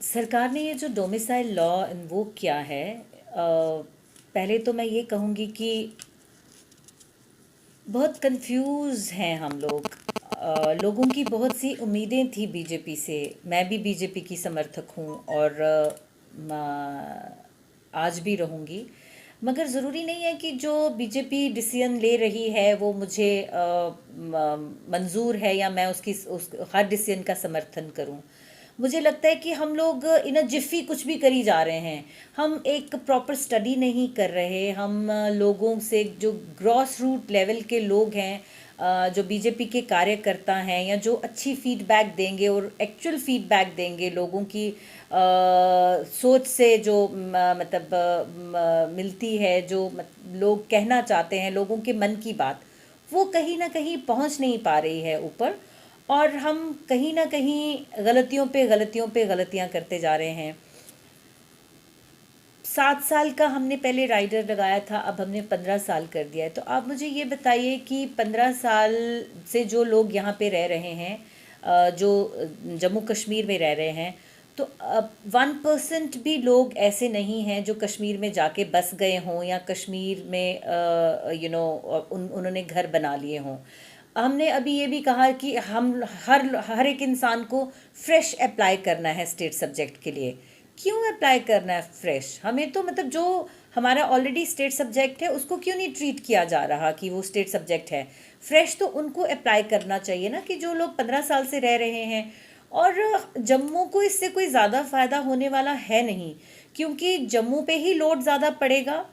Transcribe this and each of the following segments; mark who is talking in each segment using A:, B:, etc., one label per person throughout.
A: सरकार ने ये जो डोमिसाइल लॉ इन्वोक किया है, पहले तो मैं ये कहूँगी कि बहुत कंफ्यूज हैं हम लोग। लोगों की बहुत सी उम्मीदें थी बीजेपी से। मैं भी बीजेपी की समर्थक हूँ और आज भी रहूँगी। मगर ज़रूरी नहीं है कि जो बीजेपी डिसीजन ले रही है वो मुझे मंजूर है या मैं उस हर डिसीजन का समर्थन करूं। मुझे लगता है कि हम लोग इन अ जिफ़ी कुछ भी करी जा रहे हैं। हम एक प्रॉपर स्टडी नहीं कर रहे। हम लोगों से जो ग्रॉस रूट लेवल के लोग हैं, जो बीजेपी के कार्यकर्ता हैं या जो अच्छी फीडबैक देंगे और एक्चुअल फीडबैक देंगे लोगों की सोच से जो मतलब मिलती है, जो लोग कहना चाहते हैं, लोगों के मन की बात, वो कहीं ना कहीं पहुंच नहीं पा रही है ऊपर। और हम कहीं ना कहीं गलतियों पे गलतियां करते जा रहे हैं। 7 साल का हमने पहले राइडर लगाया था, अब हमने 15 साल कर दिया है। तो आप मुझे ये बताइए कि 15 साल से जो लोग यहाँ पे रह रहे हैं, जो जम्मू कश्मीर में रह रहे हैं, तो अब 1% भी लोग ऐसे नहीं हैं जो कश्मीर में जाके बस गए हों या कश्मीर में उन्होंने घर बना लिए हों। हमने अभी ये भी कहा कि हम हर हर एक इंसान को फ्रेश अप्लाई करना है स्टेट सब्जेक्ट के लिए। क्यों अप्लाई करना है फ्रेश? हमें तो मतलब जो हमारा ऑलरेडी स्टेट सब्जेक्ट है उसको क्यों नहीं ट्रीट किया जा रहा कि वो स्टेट सब्जेक्ट है? फ्रेश तो उनको अप्लाई करना चाहिए ना, कि जो लोग 15 साल से रह रहे हैं। और जम्मू को इससे कोई ज़्यादा फ़ायदा होने वाला है नहीं, क्योंकि जम्मू पे ही लोड ज़्यादा पड़ेगा।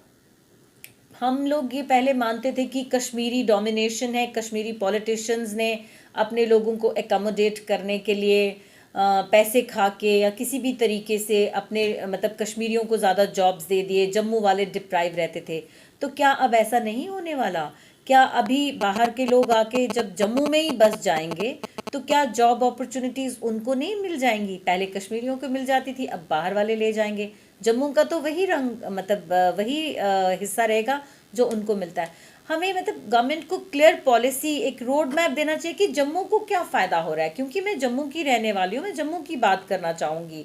A: हम लोग ये पहले मानते थे कि कश्मीरी डोमिनेशन है, कश्मीरी पॉलिटिशियंस ने अपने लोगों को एकोमोडेट करने के लिए पैसे खा के या किसी भी तरीके से अपने मतलब कश्मीरियों को ज़्यादा जॉब्स दे दिए, जम्मू वाले डिप्राइव रहते थे। तो क्या अब ऐसा नहीं होने वाला? क्या अभी बाहर के लोग आके जब जम्मू में ही बस जाएंगे तो क्या जॉब अपॉर्चुनिटीज़ उनको नहीं मिल जाएंगी? पहले कश्मीरियों को मिल जाती थी, अब बाहर वाले ले जाएंगे। जम्मू का तो वही रंग मतलब वही हिस्सा रहेगा जो उनको मिलता है। हमें मतलब गवर्नमेंट को क्लियर पॉलिसी, एक रोड मैप देना चाहिए कि जम्मू को क्या फ़ायदा हो रहा है। क्योंकि मैं जम्मू की रहने वाली हूँ, मैं जम्मू की बात करना चाहूँगी।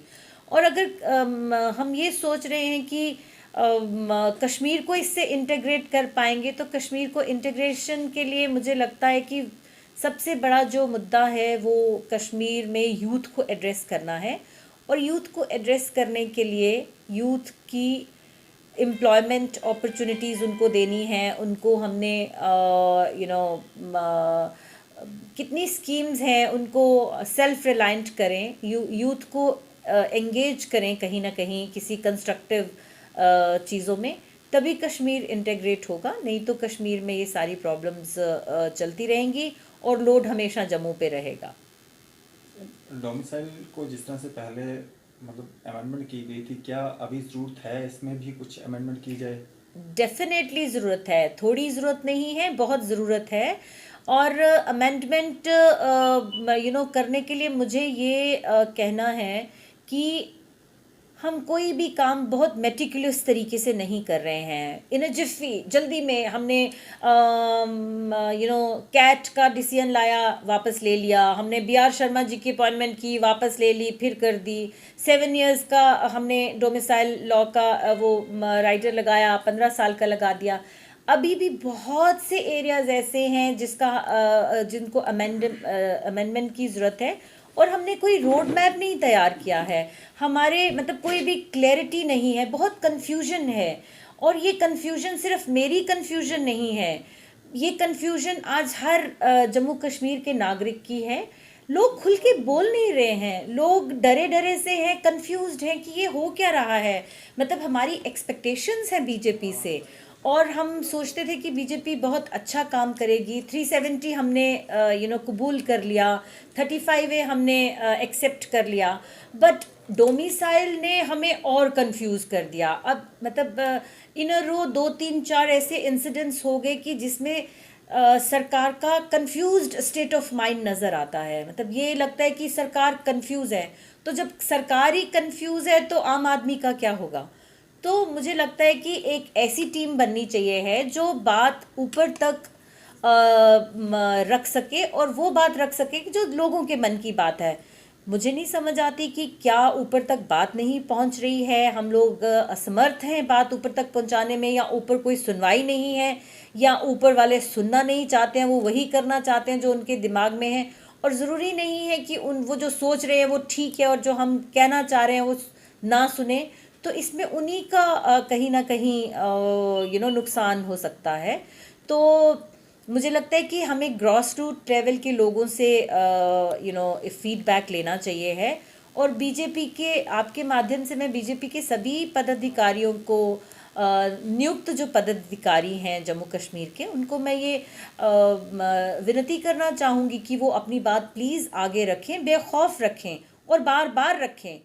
A: और अगर हम ये सोच रहे हैं कि कश्मीर को इससे इंटीग्रेट कर पाएंगे, तो कश्मीर को इंटीग्रेशन के लिए मुझे लगता है कि सबसे बड़ा जो मुद्दा है वो कश्मीर में यूथ को एड्रेस करना है। और यूथ को एड्रेस करने के लिए यूथ की एम्प्लॉयमेंट अपॉर्चुनिटीज़ उनको देनी है। उनको हमने कितनी स्कीम्स हैं, उनको सेल्फ रिलायंट करें, यूथ को एंगेज करें कहीं ना कहीं किसी कंस्ट्रक्टिव चीज़ों में। तभी कश्मीर इंटीग्रेट होगा, नहीं तो कश्मीर में ये सारी प्रॉब्लम्स चलती रहेंगी और लोड हमेशा जम्मू पे रहेगा।
B: डोमिसाइल को जिस तरह से पहले मतलब अमेंडमेंट की गई थी, क्या अभी ज़रूरत है इसमें भी कुछ अमेंडमेंट की जाए?
A: डेफिनेटली ज़रूरत है, थोड़ी ज़रूरत नहीं है, बहुत ज़रूरत है। और अमेंडमेंट करने के लिए मुझे ये कहना है कि हम कोई भी काम बहुत मेटिकुलस तरीके से नहीं कर रहे हैं। इन अ जिफ़ी जल्दी में हमने कैट का डिसीजन लाया, वापस ले लिया। हमने बी आर शर्मा जी की अपॉइंटमेंट की, वापस ले ली, फिर कर दी। 7 इयर्स का हमने डोमिसाइल लॉ का वो राइटर लगाया, 15 साल का लगा दिया। अभी भी बहुत से एरियाज ऐसे हैं जिनको अमेंडमेंट की ज़रूरत है। और हमने कोई रोड मैप नहीं तैयार किया है। हमारे मतलब कोई भी क्लैरिटी नहीं है, बहुत कन्फ्यूजन है। और ये कन्फ्यूजन सिर्फ मेरी कन्फ्यूजन नहीं है, ये कन्फ्यूजन आज हर जम्मू कश्मीर के नागरिक की है। लोग खुल के बोल नहीं रहे हैं, लोग डरे डरे से हैं, कंफ्यूज्ड हैं कि ये हो क्या रहा है। मतलब हमारी एक्सपेक्टेशंस हैं बीजेपी से, और हम सोचते थे कि बीजेपी बहुत अच्छा काम करेगी। 370 हमने कबूल कर लिया, 35A हमने एक्सेप्ट कर लिया। बट डोमिसाइल ने हमें और कंफ्यूज कर दिया। अब मतलब इन अ रो 2 3 4 ऐसे इंसिडेंट्स हो गए कि जिसमें सरकार का कंफ्यूज्ड स्टेट ऑफ माइंड नज़र आता है। मतलब ये लगता है कि सरकार कंफ्यूज है। तो जब सरकार ही कंफ्यूज है तो आम आदमी का क्या होगा? तो मुझे लगता है कि एक ऐसी टीम बननी चाहिए है जो बात ऊपर तक रख सके, और वो बात रख सके कि जो लोगों के मन की बात है। मुझे नहीं समझ आती कि क्या ऊपर तक बात नहीं पहुंच रही है, हम लोग असमर्थ हैं बात ऊपर तक पहुंचाने में, या ऊपर कोई सुनवाई नहीं है, या ऊपर वाले सुनना नहीं चाहते हैं, वो वही करना चाहते हैं जो उनके दिमाग में है। और ज़रूरी नहीं है कि उन वो जो सोच रहे हैं वो ठीक है और जो हम कहना चाह रहे हैं वो ना सुने। तो इसमें उन्हीं का कहीं ना कहीं नुकसान हो सकता है। तो मुझे लगता है कि हमें ग्रॉस रूट लेवल के लोगों से फीडबैक लेना चाहिए है। और बीजेपी के आपके माध्यम से मैं बीजेपी के सभी पदाधिकारियों को नियुक्त जो पदाधिकारी हैं जम्मू कश्मीर के, उनको मैं ये विनती करना चाहूँगी कि वो अपनी बात प्लीज़ आगे रखें, बेखौफ रखें और बार बार रखें।